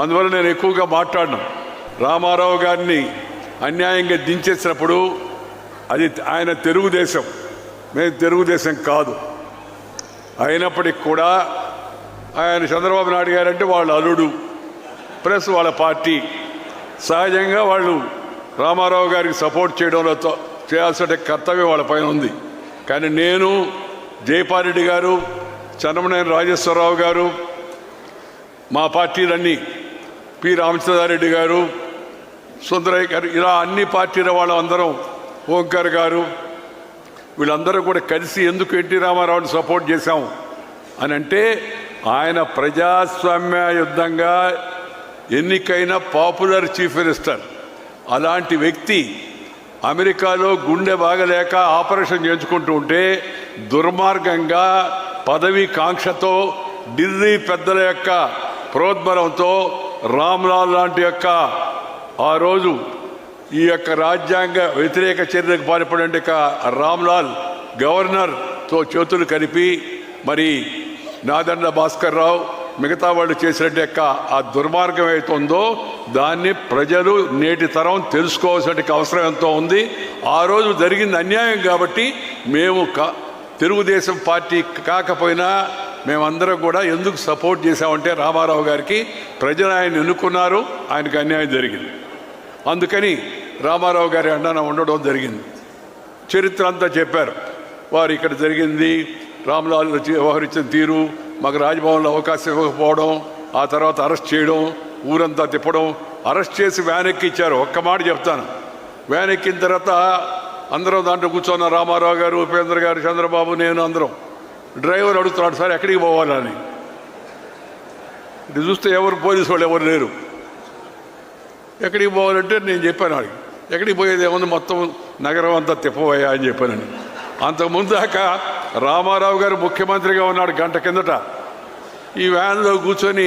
అందువల్ల నేను ఎక్కువగా మాట్లాడను. రామారావు గారిని అన్యాయంగా దించేసినప్పుడు అది ఆయన తెలుగుదేశం, మేము తెలుగుదేశం కాదు. అయినప్పటికి కూడా ఆయన చంద్రబాబు నాయుడు గారంటే వాళ్ళ అల్లుడు ప్లస్ వాళ్ళ పార్టీ, సహజంగా వాళ్ళు రామారావు గారికి సపోర్ట్ చేయడంలో చేయాల్సిన కర్తవ్యం వాళ్ళ పైన ఉంది. కానీ నేను, జైపాల్రెడ్డి గారు, చన్నమనేని రాజేశ్వరరావు గారు, మా పార్టీలన్నీ, పి రామచంద్రారెడ్డి గారు, సుందరయ్య గారు, ఇలా అన్ని పార్టీల వాళ్ళందరం, ఓంకార్ గారు, వీళ్ళందరూ కూడా కలిసి ఎందుకు ఎన్టీ రామారావుని సపోర్ట్ చేశాము అని అంటే, ఆయన ప్రజాస్వామ్యయుద్ధంగా ఎన్నికైన పాపులర్ చీఫ్ మినిస్టర్. అలాంటి వ్యక్తి అమెరికాలో గుండె బాగలేక ఆపరేషన్ చేయించుకుంటూ ఉంటే దుర్మార్గంగా పదవీ కాంక్షతో ఢిల్లీ పెద్దల యొక్క ప్రోద్బలంతో రామ్లాల్ లాంటి యొక్క ఆ రోజు ఈ యొక్క రాజ్యాంగ వ్యతిరేక చర్యలకు పాల్పడే రామ్లాల్ గవర్నర్తో చేతులు కలిపి మరి నాదెండ్ల భాస్కర్ రావు మిగతా వాళ్ళు చేసినట్టు ఆ దుర్మార్గం ఏతుందో దాన్ని ప్రజలు నేటి తరం తెలుసుకోవాల్సిన అవసరం ఎంతో ఉంది. ఆ రోజు జరిగింది అన్యాయం కాబట్టి మేము తెలుగుదేశం పార్టీ కాకపోయినా మేమందరం కూడా ఎందుకు సపోర్ట్ చేశామంటే రామారావు గారికి ప్రజలు ఆయన ఎన్నుకున్నారు, ఆయనకు అన్యాయం జరిగింది. అందుకని రామారావు గారి అండన ఉండడం జరిగింది. చరిత్ర అంతా చెప్పారు వారు. ఇక్కడ జరిగింది రామ్లాల్ వ్యవహరించిన తీరు, మాకు రాజ్భవన్లో అవకాశం ఇవ్వకపోవడం, ఆ తర్వాత అరెస్ట్ చేయడం, ఊరంతా తిప్పడం, అరెస్ట్ చేసి వ్యాన్ ఎక్కిచ్చారు. ఒక్క మాట చెప్తాను, వ్యాన్ ఎక్కిన తర్వాత అందరం దాంట్లో కూర్చున్న రామారావు గారు, ఉపేంద్ర గారు, చంద్రబాబు, నేను అందరం. డ్రైవర్ అడుగుతున్నాడు, సార్ ఎక్కడికి పోవాలని. ఇది చూస్తే ఎవరు పోలీసు వాళ్ళు ఎవరు లేరు. ఎక్కడికి పోవాలంటే నేను చెప్పాను వాడికి, ఎక్కడికి పోయేది ఏముంది, మొత్తం నగరం అంతా తిప్పబోయా అని చెప్పానని. అంతకుముందు దాకా రామారావు గారు ముఖ్యమంత్రిగా ఉన్నాడు. గంట కిందట ఈ వ్యాన్లో కూర్చొని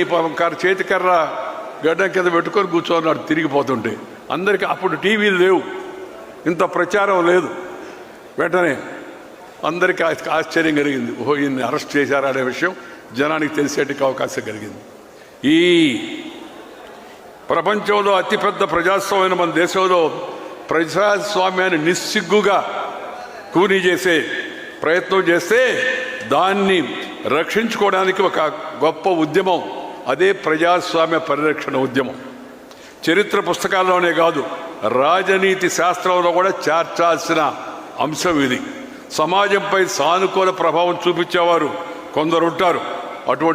చేతికర్ర గడ్డం కింద పెట్టుకొని కూర్చోన్నాడు తిరిగిపోతుంటే. అందరికీ అప్పుడు టీవీలు లేవు, ఇంత ప్రచారం లేదు. వెంటనే అందరికీ ఆశ్చర్యం కలిగింది, ఓహో ఈయన్ని అరెస్ట్ చేశారనే విషయం జనానికి తెలిసేటికి అవకాశం కలిగింది. ఈ ప్రపంచంలో అతిపెద్ద ప్రజాస్వామ్యం మన దేశంలో ప్రజాస్వామ్యాన్ని నిస్సిగ్గుగా కూనీ చేసే ప్రయత్నం చేస్తే దాన్ని రక్షించుకోవడానికి ఒక గొప్ప ఉద్యమం, అదే ప్రజాస్వామ్య పరిరక్షణ ఉద్యమం. చరిత్ర పుస్తకాల్లోనే కాదు, రాజనీతి శాస్త్రంలో కూడా చేర్చాల్సిన అంశం ఇది. సమాజంపై సానుకూల ప్రభావం చూపించేవారు కొందరు ఉంటారు. అటువంటి